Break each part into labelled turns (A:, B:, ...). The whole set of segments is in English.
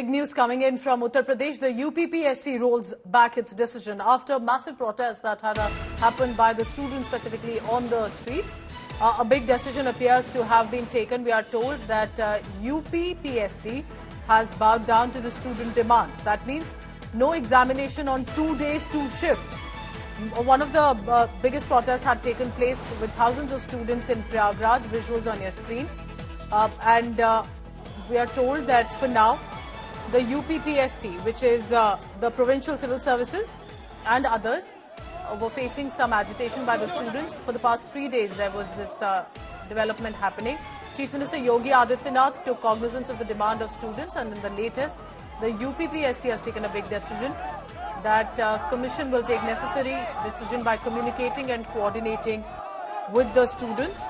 A: Big news coming in from Uttar Pradesh. The UPPSC rolls back its decision after massive protests that had happened by the students specifically on the streets. A big decision appears to have been taken. We are told that UPPSC has bowed down to the student demands. That means no examination on 2 days, 2 shifts. One of the biggest protests had taken place with thousands of students in Prayagraj, visuals on your screen. We are told that for now, the UPPSC, which is the Provincial Civil Services and others, were facing some agitation by the students. For the past 3 days, there was this development happening. Chief Minister Yogi Adityanath took cognizance of the demand of students, and in the latest, the UPPSC has taken a big decision that Commission will take necessary decision by communicating and coordinating with the students.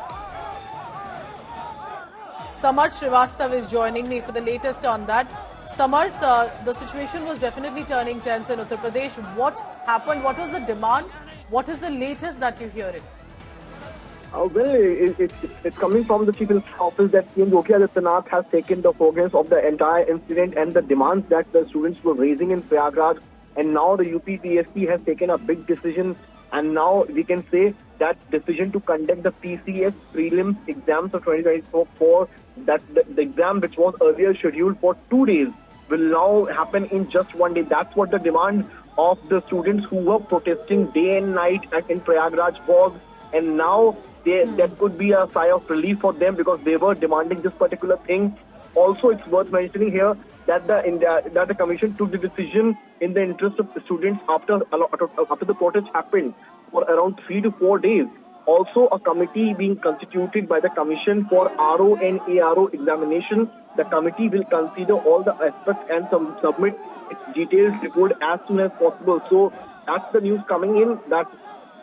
A: Samarth Srivastav is joining me for the latest on that. Samarth, the situation was definitely turning tense in Uttar Pradesh. What happened? What was the demand? What is the latest that you're hearing?
B: It's coming from the Chief Minister's office that CM Yogi Adityanath has taken the cognizance of the entire incident and the demands that the students were raising in Prayagraj. And now the UPPSC has taken a big decision, and now we can say that decision to conduct the PCS prelims exams of 2024, that the exam which was earlier scheduled for 2 days will now happen in just 1 day. That's what the demand of the students who were protesting day and night in Prayagraj was. And now that could be a sigh of relief for them because they were demanding this particular thing. Also, it's worth mentioning here that the commission took the decision in the interest of the students after the protest happened for around 3 to 4 days. Also, a committee being constituted by the commission for RO and ARO examination. The committee will consider all the aspects and submit its detailed report as soon as possible. So that's the news coming in that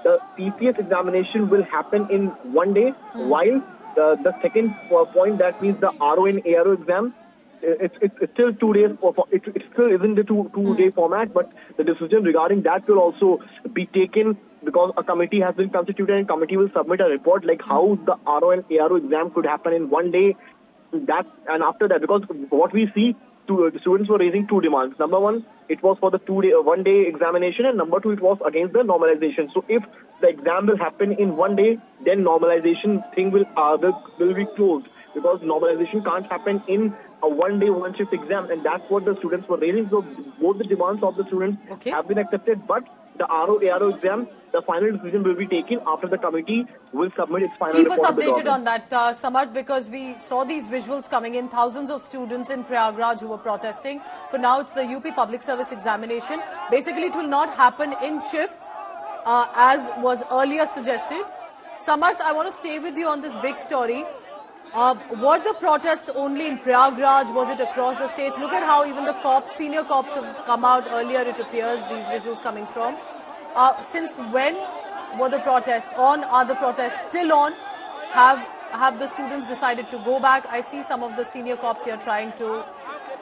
B: the PCS examination will happen in 1 day, while the second point, that means the RO and ARO exam, it's still 2 days. It still isn't the two-day format, but the decision regarding that will also be taken because a committee has been constituted and committee will submit a report like how the RO and ARO exam could happen in 1 day. And after that, because what we see, the students were raising 2 demands. Number one, it was for the 1 day examination, and number two, it was against the normalization. So if the exam will happen in 1 day, then normalization thing will be closed because normalization can't happen in a 1 day, 1 shift exam, and that's what the students were raising. So both the demands of the students have been accepted, but the RO ARO exam, the final decision will be taken after the committee will submit its final report.
A: Keep us updated on that, Samarth, because we saw these visuals coming in, thousands of students in Prayagraj who were protesting. For now, it's the UP Public Service Examination. Basically, it will not happen in shifts as was earlier suggested. Samarth, I want to stay with you on this big story. Were the protests only in Prayagraj? Was it across the states? Look at how even the senior cops have come out earlier, it appears, these visuals coming from. Since when were the protests on? Are the protests still on? Have the students decided to go back? I see some of the senior cops here trying to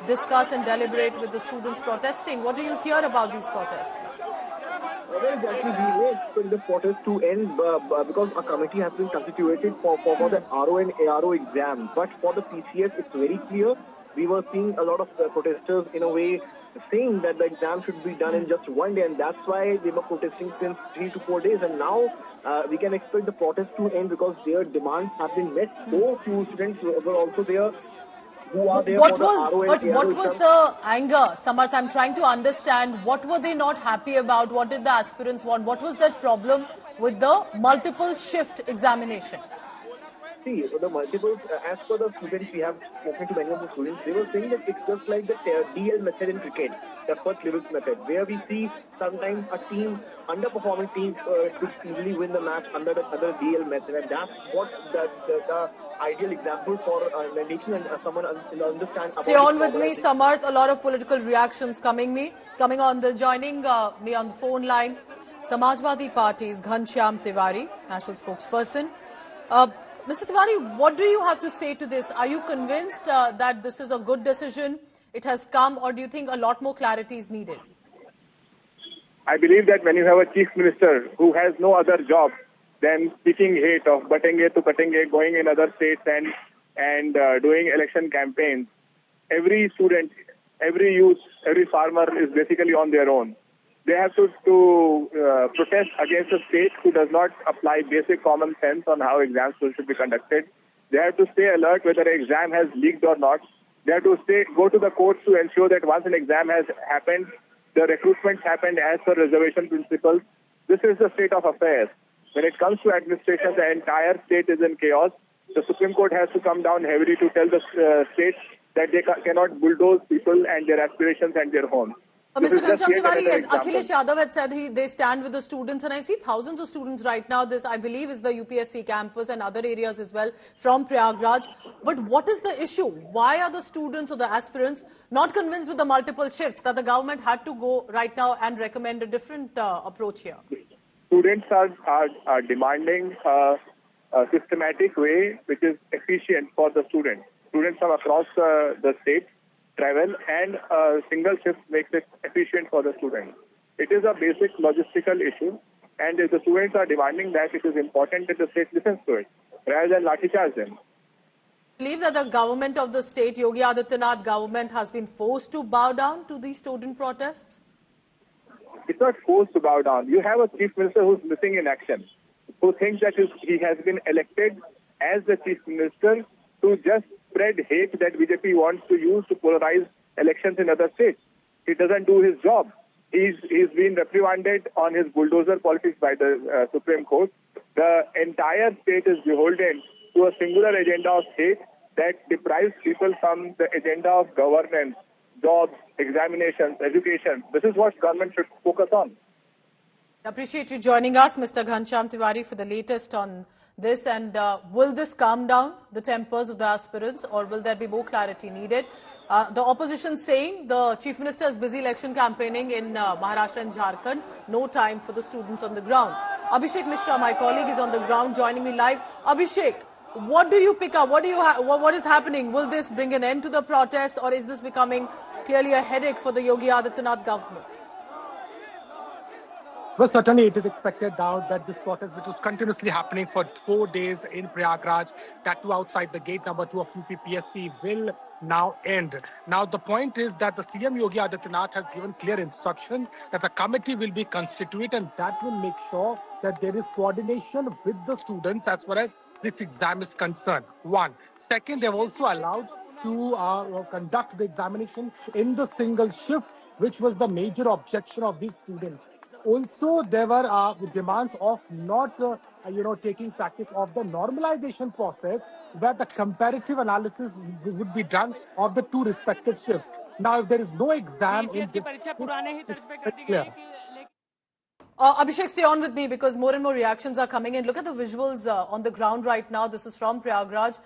A: discuss and deliberate with the students protesting. What do you hear about these protests?
B: Well, we expect the protest to end because a committee has been constituted for the RO and ARO exam. But for the PCS, it's very clear. We were seeing a lot of protesters in a way saying that the exam should be done in just 1 day, and that's why they were protesting since 3 to 4 days. And now we can expect the protest to end because their demands have been met. So few students were also there. What
A: was the anger, Samarth? I'm trying to understand. What were they not happy about? What did the aspirants want? What was that problem with the multiple shift examination?
B: See, the multiples, as per the students, we have spoken to many of the students, they were saying that it's just like the DL method in cricket, the first levels method, where we see sometimes a team, underperforming teams could easily win the match under the other DL method, and that's what the ideal example for the nation and someone understands.
A: Stay on with me, Samarth. A lot of political reactions coming on. Joining me on the phone line, Samajwadi Party's Ghanshyam Tiwari, national spokesperson. Mr. Tiwari, what do you have to say to this? Are you convinced that this is a good decision? It has come, or do you think a lot more clarity is needed?
C: I believe that when you have a chief minister who has no other job than speaking hate of batenge to katenge, going in other states and doing election campaigns, every student every youth, every farmer is basically on their own. They have to protest against a state who does not apply basic common sense on how exams should be conducted. They have to stay alert whether an exam has leaked or not. They have to go to the courts to ensure that once an exam has happened, the recruitments happened as per reservation principles. This is the state of affairs. When it comes to administration, the entire state is in chaos. The Supreme Court has to come down heavily to tell the states that they cannot bulldoze people and their aspirations and their homes.
A: Mr. Ghanshyam Tiwari, yes, Akhilesh Yadav had said they stand with the students, and I see thousands of students right now. This, I believe, is the UPSC campus and other areas as well from Prayagraj. But what is the issue? Why are the students or the aspirants not convinced with the multiple shifts that the government had to go right now and recommend a different approach here?
C: Students are demanding a systematic way which is efficient for the students. Students from across the state travel, and a single shift makes it efficient for the students. It is a basic logistical issue, and if the students are demanding that, it is important that the state listens to it rather than lathi charge them.
A: I believe that the government of the state, Yogi Adityanath government, has been forced to bow down to these student protests?
C: It's not forced to bow down. You have a chief minister who's missing in action, who thinks that he has been elected as the chief minister to just spread hate that BJP wants to use to polarize elections in other states. He doesn't do his job. He's been reprimanded on his bulldozer politics by the Supreme Court. The entire state is beholden to a singular agenda of hate that deprives people from the agenda of governance, jobs, examinations, education. This is what government should focus on.
A: I appreciate you joining us, Mr. Ghanshyam Tiwari, for the latest on this. And will this calm down the tempers of the aspirants, or will there be more clarity needed? The opposition saying the Chief Minister is busy election campaigning in Maharashtra and Jharkhand. No time for the students on the ground. Abhishek Mishra, my colleague, is on the ground joining me live. Abhishek, what do you pick up? What is happening? Will this bring an end to the protest, or is this becoming clearly a headache for the Yogi Adityanath government?
D: Well, certainly it is expected now that this protest, which was continuously happening for 4 days in Prayagraj, that too outside the gate number 2 of UPPSC, will now end. Now, the point is that the CM Yogi Adityanath has given clear instruction that a committee will be constituted, and that will make sure that there is coordination with the students as far as this exam is concerned. One. Second, they've also allowed to conduct the examination in the single shift, which was the major objection of these students. Also, there were demands of not, taking practice of the normalization process, where the comparative analysis would be done of the two respective shifts. Now, if there is no exam in this, it's clear.
A: Abhishek, stay on with me because more and more reactions are coming in. Look at the visuals on the ground right now. This is from Prayagraj.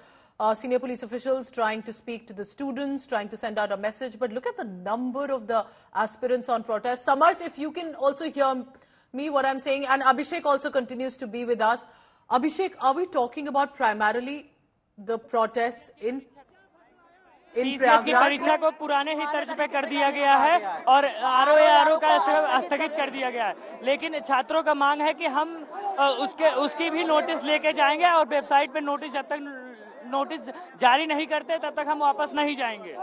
A: Senior police officials trying to speak to the students, trying to send out a message. But look at the number of the aspirants on protest. Samarth, if you can also hear me, what I'm saying. And Abhishek also continues to be with us. Abhishek, are we talking about primarily the protests in
E: Prayagraj की परीक्षा को पुराने ही तर्ज पे कर दिया गया है और आरओ का स्थगित कर दिया गया है, लेकिन छात्रों का मांग है कि हम उसकी भी नोटिस लेके जाएंगे और वेबसाइट पे नोटिस जब तक नोटिस जारी नहीं करते तब तक हम वापस नहीं जाएंगे।